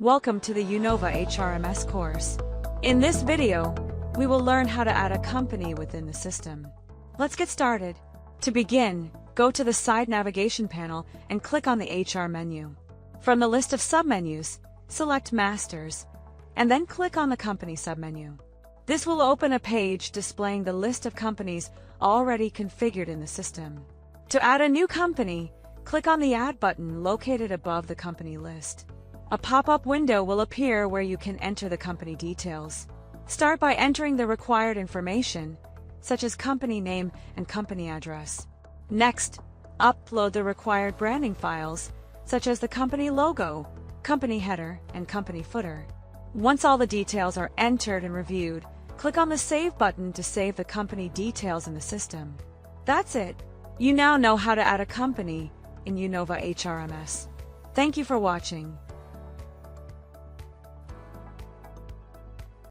Welcome to the uKnowva HRMS course. In this video, we will learn how to add a company within the system. Let's get started. To begin, go to the side navigation panel and click on the HR menu. From the list of submenus, select Masters, and then click on the Company submenu. This will open a page displaying the list of companies already configured in the system. To add a new company, click on the Add button located above the company list. A pop-up window will appear where you can enter the company details. Start by entering the required information, such as company name and company address. Next, upload the required branding files, such as the company logo, company header, and company footer. Once all the details are entered and reviewed, click on the Save button to save the company details in the system. That's it. You now know how to add a company in uKnowva HRMS. Thank you for watching.